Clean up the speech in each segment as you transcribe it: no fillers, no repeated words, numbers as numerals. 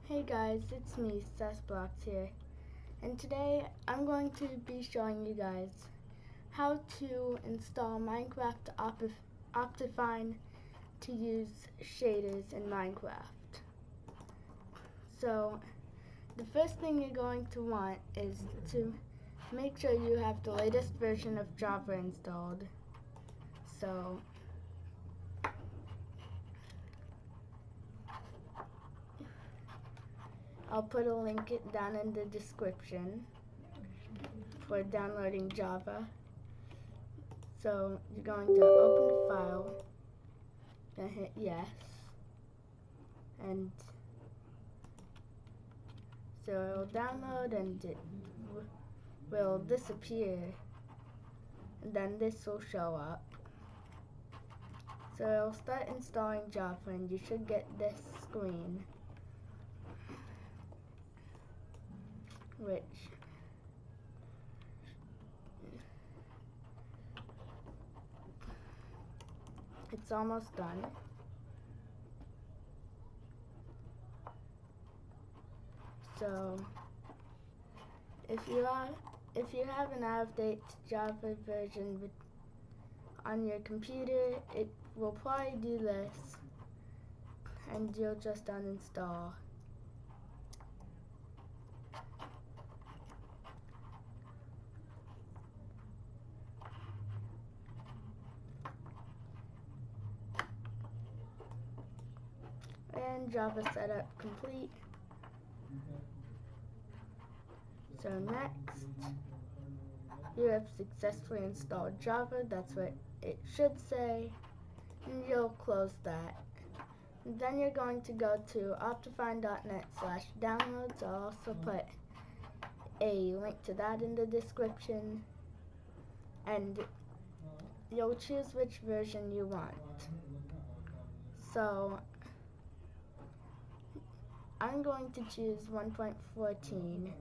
Hey guys, it's me, SessBlocks here, and today I'm going to be showing you guys how to install Minecraft Optifine to use shaders in Minecraft. So, the first thing you're going to want is to make sure you have the latest version of Java installed. So, I'll put a link down in the description for downloading Java. So you're going to open the file, then hit yes, and so it'll download and it will disappear, and then this will show up. So it'll start installing Java and you should get this screen, which it's almost done. So if you have an out-of-date Java version on your computer, it will probably do this, and you'll just uninstall. And Java setup complete. So next, you have successfully installed Java. That's what it should say. And you'll close that. And then you're going to go to optifine.net/downloads. I'll also put a link to that in the description. And you'll choose which version you want. So I'm going to choose 1.14.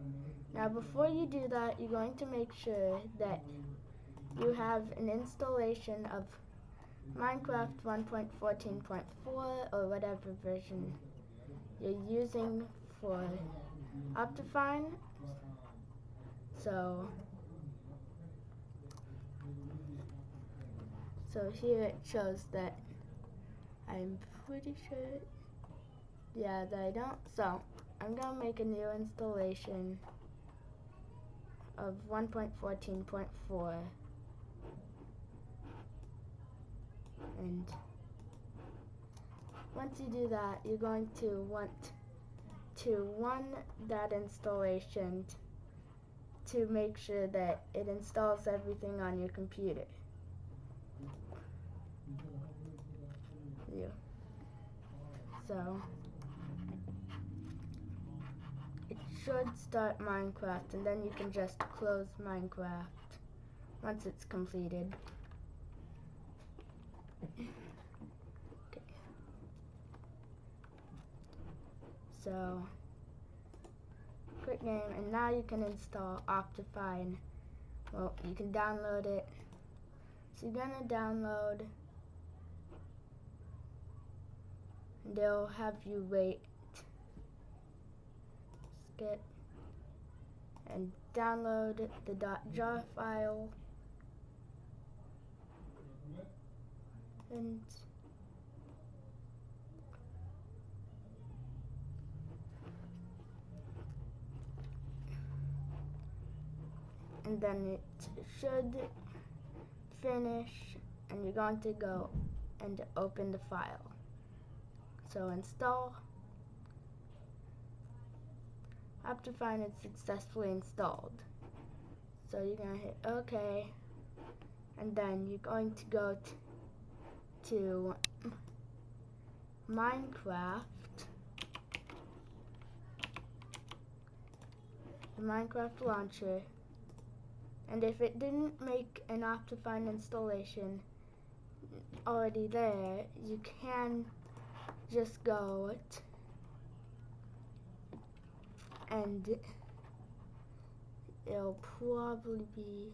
Now before you do that, you're going to make sure that you have an installation of Minecraft 1.14.4 or whatever version you're using for Optifine. So here it shows that I'm pretty sure, yeah, that I don't. So I'm going to make a new installation of 1.14.4, and once you do that, you're going to want to run that installation to make sure that it installs everything on your computer. So it should start Minecraft, and then you can just close Minecraft once it's completed. Okay. So quick name, and now you can install Optifine. Well, you can download it. So you're gonna download, and they'll have you wait, skip, and download the .jar file, and then it should finish, and you're going to go and open the file. So install. Optifine is successfully installed. So you're going to hit OK, and then you're going to go to Minecraft, the Minecraft launcher, and if it didn't make an Optifine installation already there, you can just go and it'll probably be,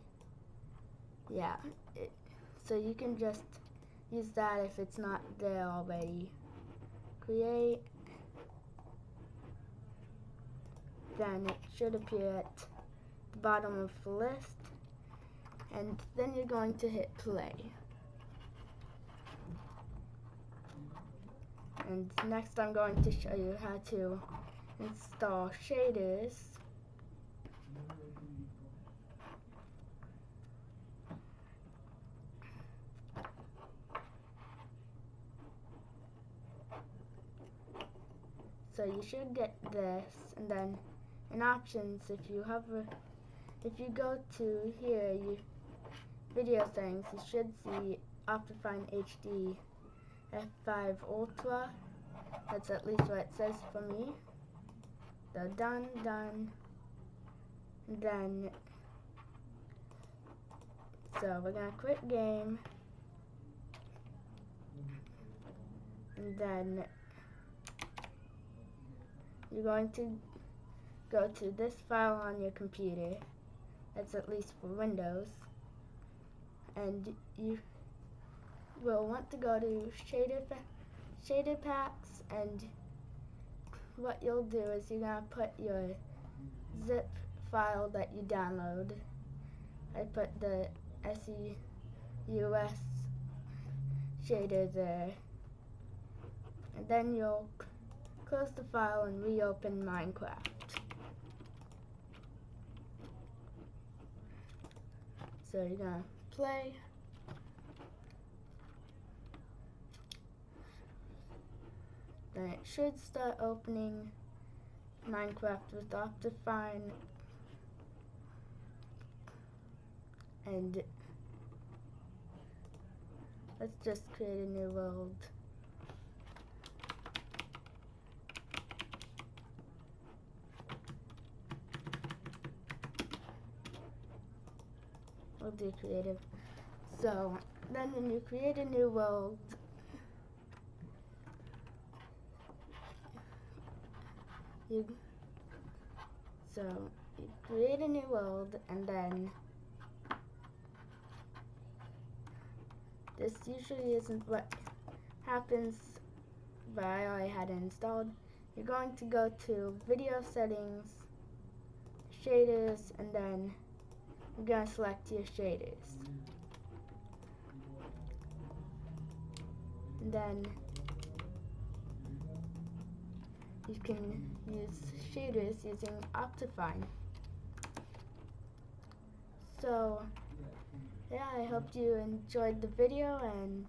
yeah, so you can just use that if it's not there already. Create, then it should appear at the bottom of the list, and then you're going to hit play. And next I'm going to show you how to install shaders. So you should get this, and then in options, if you go to here, video settings, you should see Optifine HD F5 Ultra. That's at least what it says for me. So done, and then so we're gonna quit game, and then you're going to go to this file on your computer. That's at least for Windows, and you will want to go to shader packs, and what you'll do is you're gonna put your zip file that you download. I put the SEUS shader there, and then you'll close the file and reopen Minecraft. So you're gonna play. Then it should start opening Minecraft with Optifine, and let's just create a new world. We'll do creative. So then when you create a new world, you create a new world, and then this usually isn't what happens, but I already had it installed. You're going to go to video settings, shaders, and then you're going to select your shaders. And then you can use shaders using Optifine. So yeah, I hope you enjoyed the video, and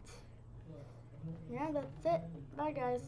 yeah, that's it. Bye guys.